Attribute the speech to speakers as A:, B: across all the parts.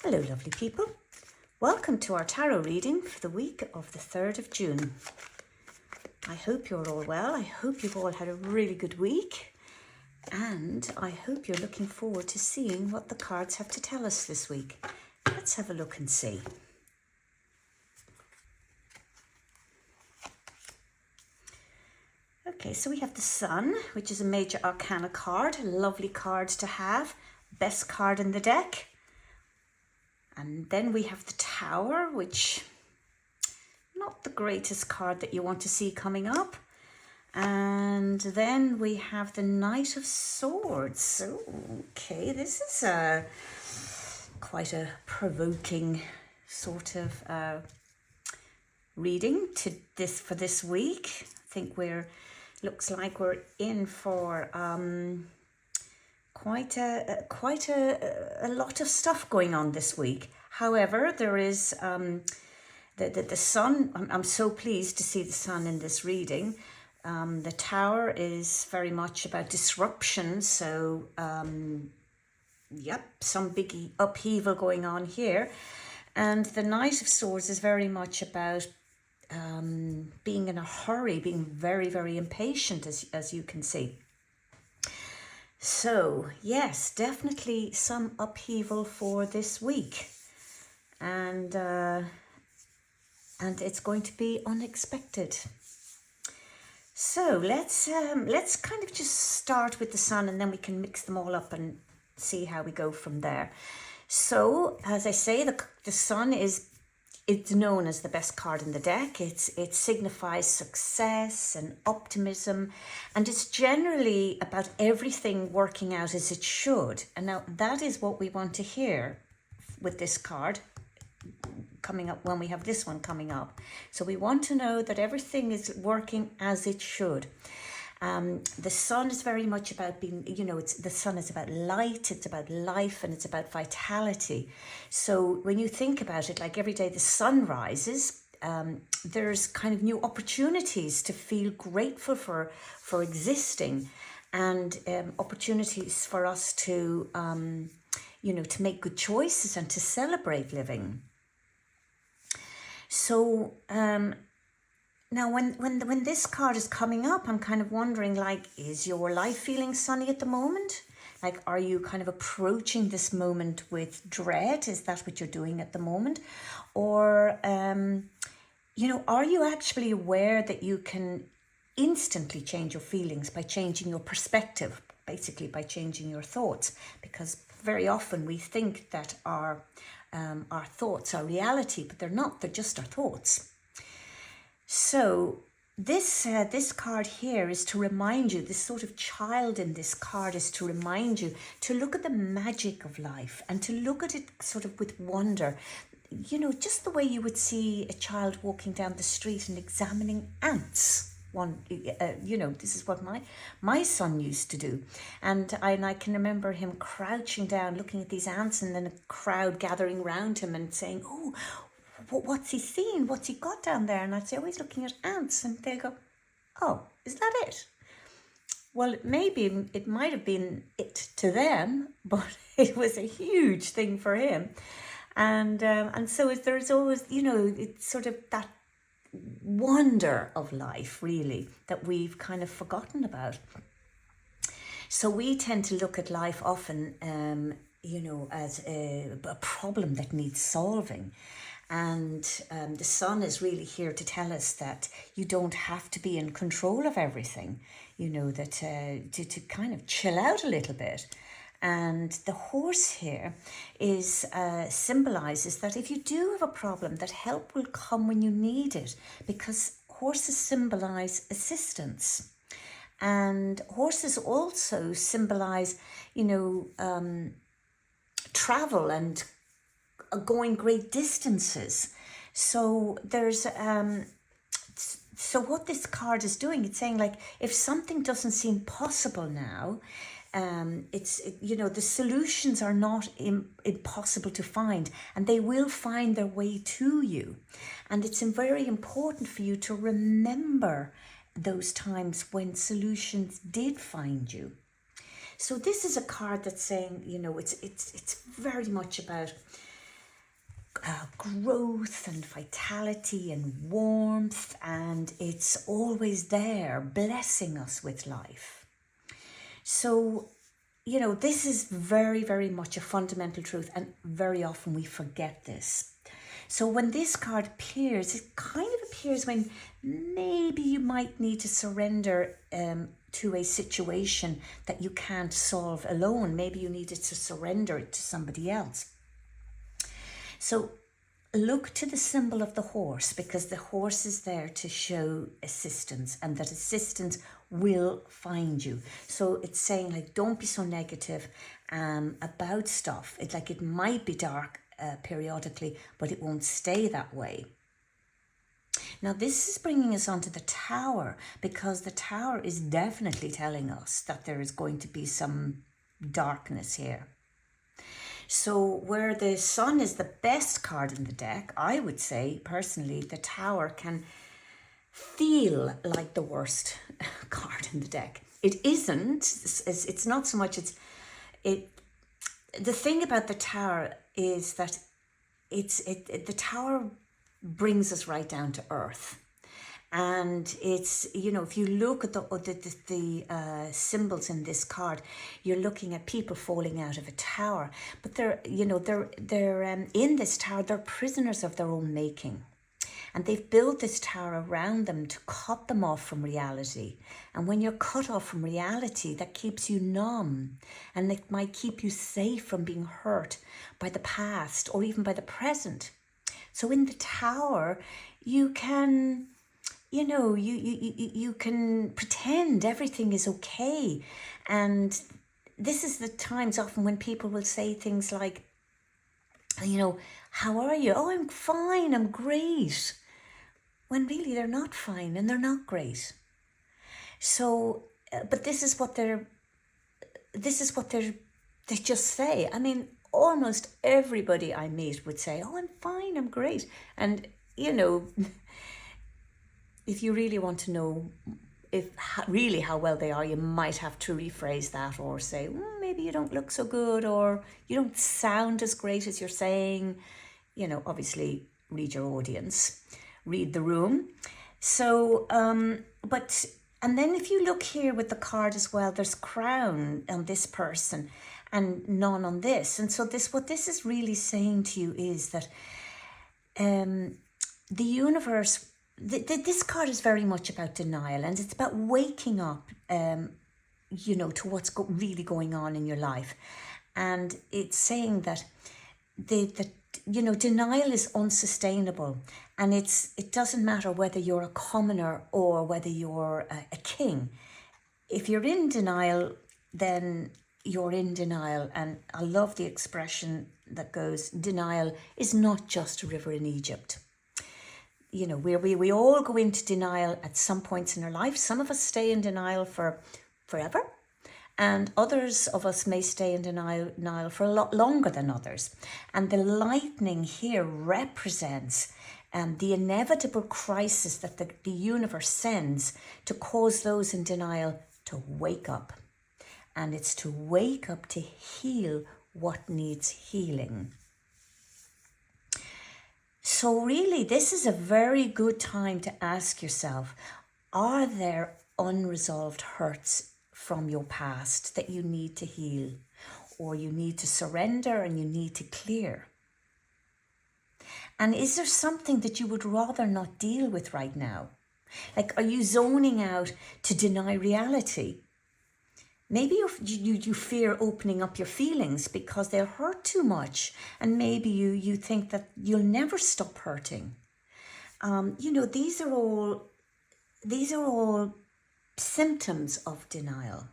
A: Hello, lovely people. Welcome to our tarot reading for the week of the 3rd of June. I hope you're all well. I hope you've all had a really good week. And I hope you're looking forward to seeing what the cards have to tell us this week. Let's have a look and see. Okay, so we have the Sun, which is a major arcana card. A lovely card to have. Best card in the deck. And then we have the Tower, which not the greatest card that you want to see coming up. And then we have the Knight of Swords. Okay, this is quite a provoking sort of reading for this week. I think looks like we're in for quite a lot of stuff going on this week. However, there is the Sun. I'm so pleased to see the Sun in this reading. The Tower is very much about disruption. So, some big upheaval going on here. And the Knight of Swords is very much about being in a hurry, being very, very impatient, as you can see. So, yes, definitely some upheaval for this week. And it's going to be unexpected. So let's kind of just start with the Sun, and then we can mix them all up and see how we go from there. So, as I say, the Sun it's known as the best card in the deck. It signifies success and optimism, and it's generally about everything working out as it should. And now that is what we want to hear with this card coming up, when we have this one coming up. So we want to know that everything is working as it should. The Sun is very much about being, the Sun is about light, it's about life, and it's about vitality. So when you think about it, like every day the sun rises, there's kind of new opportunities to feel grateful for existing, and opportunities for us to, to make good choices and to celebrate living. So, now, when this card is coming up, I'm kind of wondering, like, is your life feeling sunny at the moment? Like, are you kind of approaching this moment with dread? Is that what you're doing at the moment? Or, are you actually aware that you can instantly change your feelings by changing your perspective, basically by changing your thoughts? Because very often we think that our thoughts are reality, but they're not. They're just our thoughts. So this card here is to remind you, this sort of child in this card is to remind you to look at the magic of life and to look at it sort of with wonder. Just the way you would see a child walking down the street and examining ants. This is what my son used to do. And I can remember him crouching down, looking at these ants, and then a crowd gathering around him and saying, "Oh, what's he seeing? What's he got down there?" And I'd say, "Oh, he's looking at ants." And they'll go, "Oh, is that it?" Well, maybe it might have been it to them, but it was a huge thing for him. And so there's always, it's sort of that wonder of life, really, that we've kind of forgotten about. So we tend to look at life often, as a problem that needs solving. And the Sun is really here to tell us that you don't have to be in control of everything, that to kind of chill out a little bit. And the horse here symbolizes that if you do have a problem, that help will come when you need it, because horses symbolize assistance. And horses also symbolize, travel and going great distances. So there's so what this card is doing, it's saying, like, if something doesn't seem possible now, the solutions are not impossible to find, and they will find their way to you. And it's very important for you to remember those times when solutions did find you. So this is a card that's saying, it's very much about growth and vitality and warmth, and it's always there blessing us with life. So, this is very, very much a fundamental truth, and very often we forget this. So when this card appears, it kind of appears when maybe you might need to surrender to a situation that you can't solve alone. Maybe you needed to surrender it to somebody else. So look to the symbol of the horse, because the horse is there to show assistance, and that assistance will find you. So it's saying, like, don't be so negative about stuff. It's like it might be dark periodically, but it won't stay that way. Now this is bringing us onto the Tower, because the Tower is definitely telling us that there is going to be some darkness here. So where the Sun is the best card in the deck, I would say personally the Tower can feel like the worst card in the deck. It isn't. It's not so much. The thing about the Tower is that the Tower brings us right down to earth. And it's, if you look at the symbols in this card, you're looking at people falling out of a tower. But they're in this tower, they're prisoners of their own making. And they've built this tower around them to cut them off from reality. And when you're cut off from reality, that keeps you numb. And it might keep you safe from being hurt by the past or even by the present. So in the Tower, you can... you can pretend everything is okay. And this is the times often when people will say things like, how are you? Oh, I'm fine, I'm great. When really they're not fine and they're not great. So, but this is what they just say. I mean, almost everybody I meet would say, oh, I'm fine, I'm great. And, if you really want to know really how well they are, you might have to rephrase that, or say, maybe you don't look so good, or you don't sound as great as you're saying. Obviously read your audience, read the room. So, and then if you look here with the card as well, there's crown on this person and none on this. And so what this is really saying to you is that the universe... This card is very much about denial, and it's about waking up, to what's really going on in your life. And it's saying that denial is unsustainable, and it doesn't matter whether you're a commoner or whether you're a king. If you're in denial, then you're in denial. And I love the expression that goes, denial is not just a river in Egypt. We all go into denial at some points in our life. Some of us stay in denial for forever, and others of us may stay in denial for a lot longer than others. And the lightning here represents the inevitable crisis that the universe sends to cause those in denial to wake up. And it's to wake up to heal what needs healing. So really, this is a very good time to ask yourself, are there unresolved hurts from your past that you need to heal, or you need to surrender and you need to clear? And is there something that you would rather not deal with right now? Like, are you zoning out to deny reality? Maybe you fear opening up your feelings because they'll hurt too much, and maybe you think that you'll never stop hurting. These are all symptoms of denial.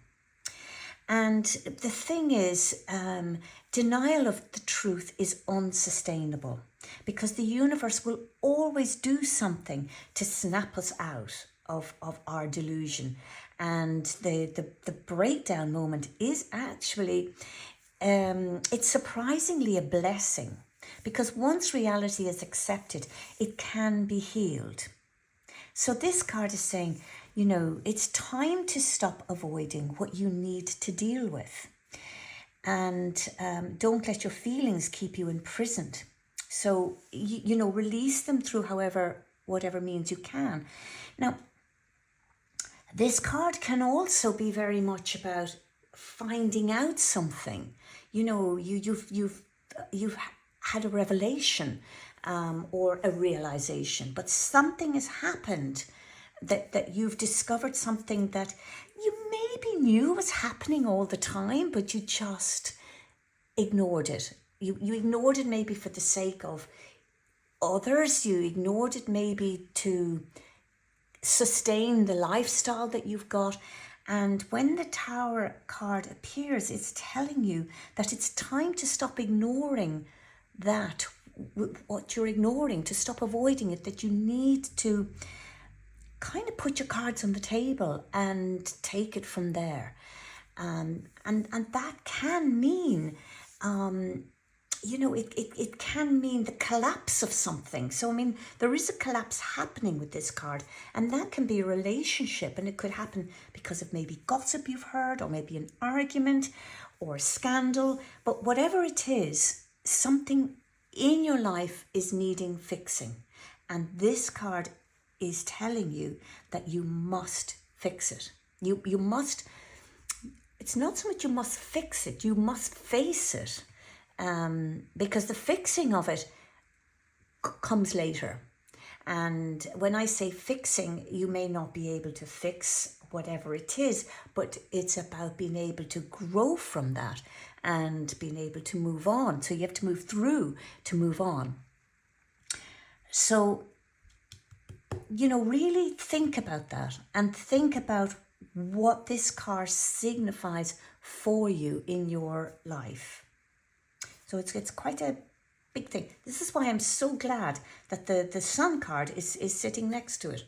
A: And the thing is, denial of the truth is unsustainable, because the universe will always do something to snap us out of our delusion. And the breakdown moment is actually, it's surprisingly a blessing, because once reality is accepted, it can be healed. So this card is saying, it's time to stop avoiding what you need to deal with. And don't let your feelings keep you imprisoned. So, release them through whatever means you can. Now, this card can also be very much about finding out something. You've had a revelation, or a realization, but something has happened that you've discovered something that you maybe knew was happening all the time, but you just ignored it. You ignored it maybe for the sake of others. You ignored it maybe to sustain the lifestyle that you've got. And when the Tower card appears, it's telling you that it's time to stop ignoring that, what you're ignoring, to stop avoiding it, that you need to kind of put your cards on the table and take it from there. And that can mean, it can mean the collapse of something. So, I mean, there is a collapse happening with this card, and that can be a relationship, and it could happen because of maybe gossip you've heard, or maybe an argument or a scandal. But whatever it is, something in your life is needing fixing. And this card is telling you that you must fix it. You must, it's not so much you must fix it, you must face it. Because the fixing of it comes later. And when I say fixing, you may not be able to fix whatever it is, but it's about being able to grow from that and being able to move on. So you have to move through to move on. So, really think about that, and think about what this card signifies for you in your life. So it's quite a big thing. This is why I'm so glad that the Sun card is sitting next to it.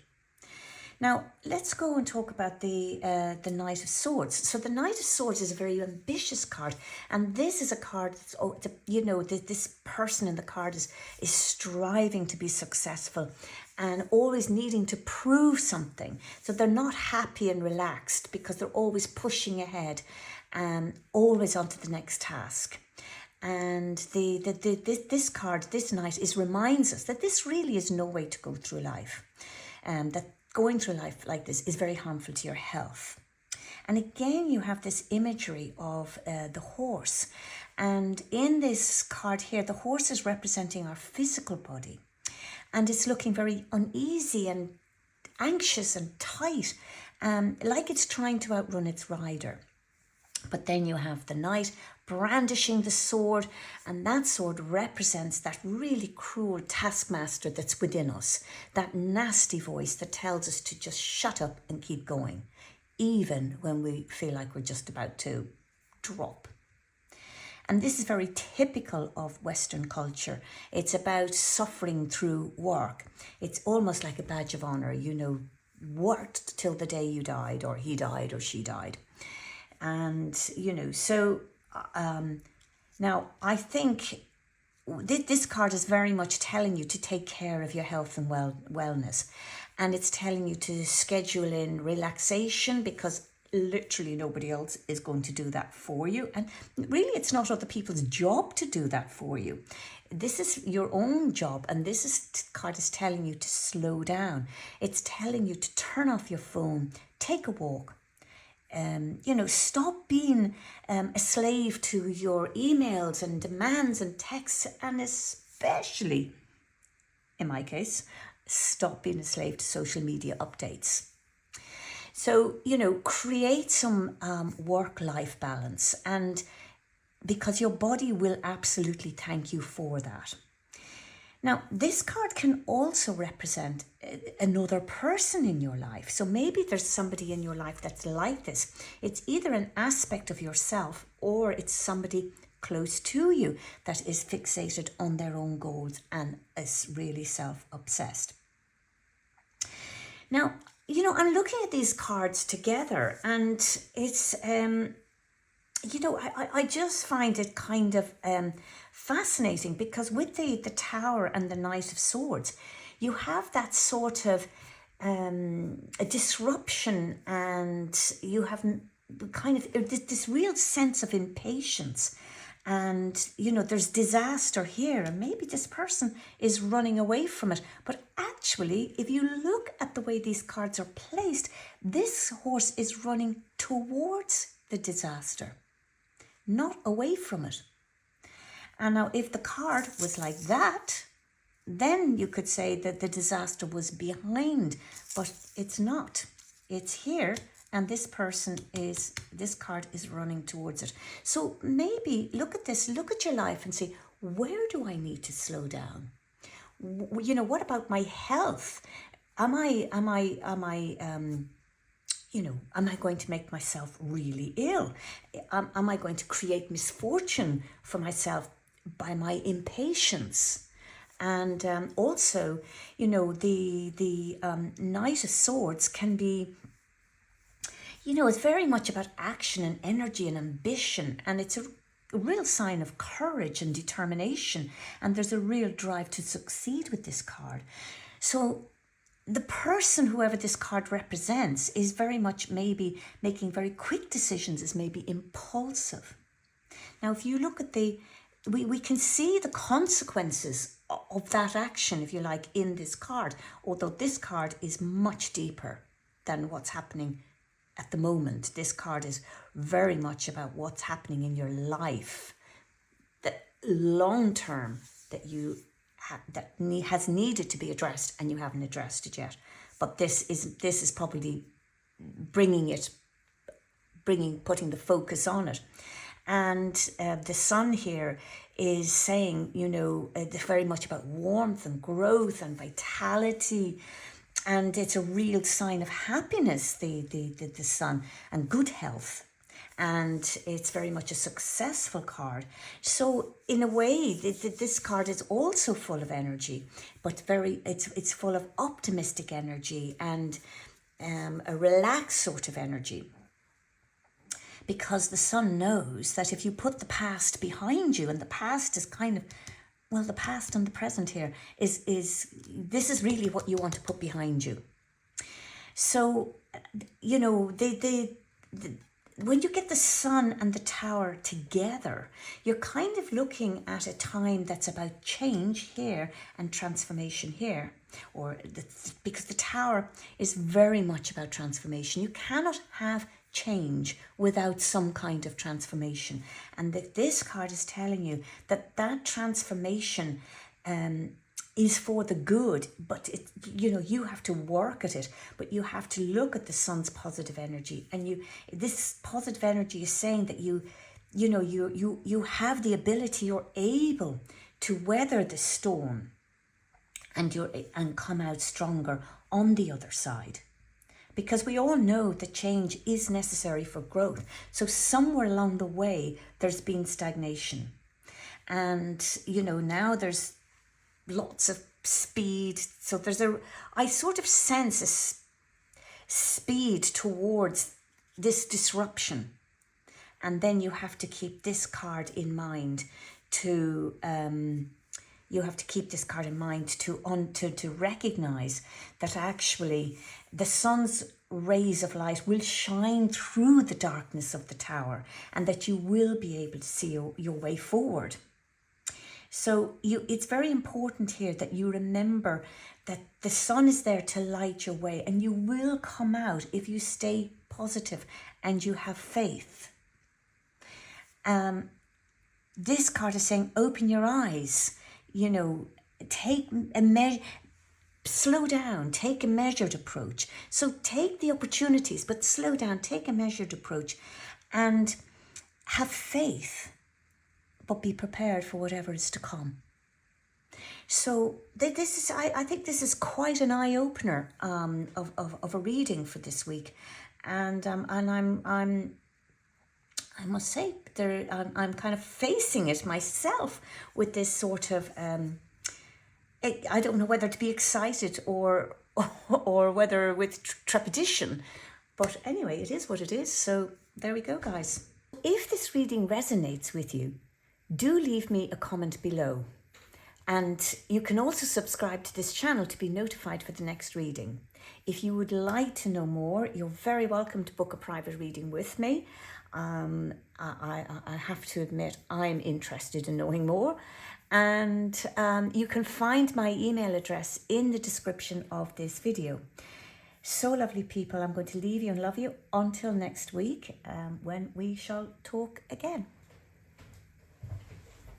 A: Now, let's go and talk about the Knight of Swords. So the Knight of Swords is a very ambitious card, and this is a card that's, this person in the card is striving to be successful and always needing to prove something. So they're not happy and relaxed because they're always pushing ahead and always on to the next task. And this card, this Knight, reminds us that this really is no way to go through life. That going through life like this is very harmful to your health. And again, you have this imagery of the horse. And in this card here, the horse is representing our physical body. And it's looking very uneasy and anxious and tight, like it's trying to outrun its rider. But then you have the Knight brandishing the sword, and that sword represents that really cruel taskmaster that's within us, that nasty voice that tells us to just shut up and keep going, even when we feel like we're just about to drop. And this is very typical of Western culture. It's about suffering through work. It's almost like a badge of honour, worked till the day you died, or he died, or she died. And, so now I think this card is very much telling you to take care of your health and wellness. And it's telling you to schedule in relaxation, because literally nobody else is going to do that for you. And really, it's not other people's job to do that for you. This is your own job. And this card is telling you to slow down. It's telling you to turn off your phone, take a walk. Stop being a slave to your emails and demands and texts, and especially, in my case, stop being a slave to social media updates. So, create some work-life balance, and because your body will absolutely thank you for that. Now, this card can also represent another person in your life. So maybe there's somebody in your life that's like this. It's either an aspect of yourself, or it's somebody close to you that is fixated on their own goals and is really self-obsessed. Now, I'm looking at these cards together, and it's, I just find it kind of fascinating, because with the Tower and the Knight of Swords, you have that sort of a disruption, and you have kind of this real sense of impatience And, there's disaster here, and maybe this person is running away from it. But actually, if you look at the way these cards are placed, this horse is running towards the disaster, not away from it. And now, if the card was like that, then you could say that the disaster was behind, but it's not. It's here, and this card is running towards it. So maybe look at this, look at your life and say, where do I need to slow down? What about my health? Am I going to make myself really ill? Am I going to create misfortune for myself by my impatience? And also, the Knight of Swords can be, it's very much about action and energy and ambition. And it's a real sign of courage and determination. And there's a real drive to succeed with this card. So the person, whoever this card represents, is very much maybe making very quick decisions, is maybe impulsive. Now, if you look at we can see the consequences of that action, if you like, in this card, although this card is much deeper than what's happening at the moment. This card is very much about what's happening in your life, the long term that has needed to be addressed and you haven't addressed it yet. But this is probably putting the focus on it. And the sun here is saying, it's very much about warmth and growth and vitality. And it's a real sign of happiness, the sun, and good health. And it's very much a successful card. So in a way, this card is also full of energy, but it's full of optimistic energy and a relaxed sort of energy. Because the sun knows that if you put the past behind you, and the past is kind of, the past and the present here this is really what you want to put behind you. So, when you get the sun and the tower together, you're kind of looking at a time that's about change here and transformation here. Because the tower is very much about transformation. You cannot have change without some kind of transformation. And this card is telling you that transformation is for the good, but you have to work at it, but you have to look at the sun's positive energy. And this positive energy is saying that you have the ability, you're able to weather the storm and come out stronger on the other side. Because we all know that change is necessary for growth. So somewhere along the way, there's been stagnation. And, now there's lots of speed. So I sort of sense a speed towards this disruption. And then you have to keep this card in mind to recognize that actually the sun's rays of light will shine through the darkness of the tower, and that you will be able to see your way forward. So it's very important here that you remember that the sun is there to light your way, and you will come out if you stay positive and you have faith. This card is saying, open your eyes, slow down, take a measured approach. So take the opportunities, but slow down, take a measured approach and have faith, but be prepared for whatever is to come. So I think this is quite an eye-opener of a reading for this week. And I must say, I'm kind of facing it myself with this sort of, I don't know whether to be excited or whether with trepidation. But anyway, it is what it is. So there we go, guys. If this reading resonates with you, do leave me a comment below. And you can also subscribe to this channel to be notified for the next reading. If you would like to know more, you're very welcome to book a private reading with me. I have to admit, I'm interested in knowing more. And you can find my email address in the description of this video. So lovely people, I'm going to leave you and love you until next week when we shall talk again.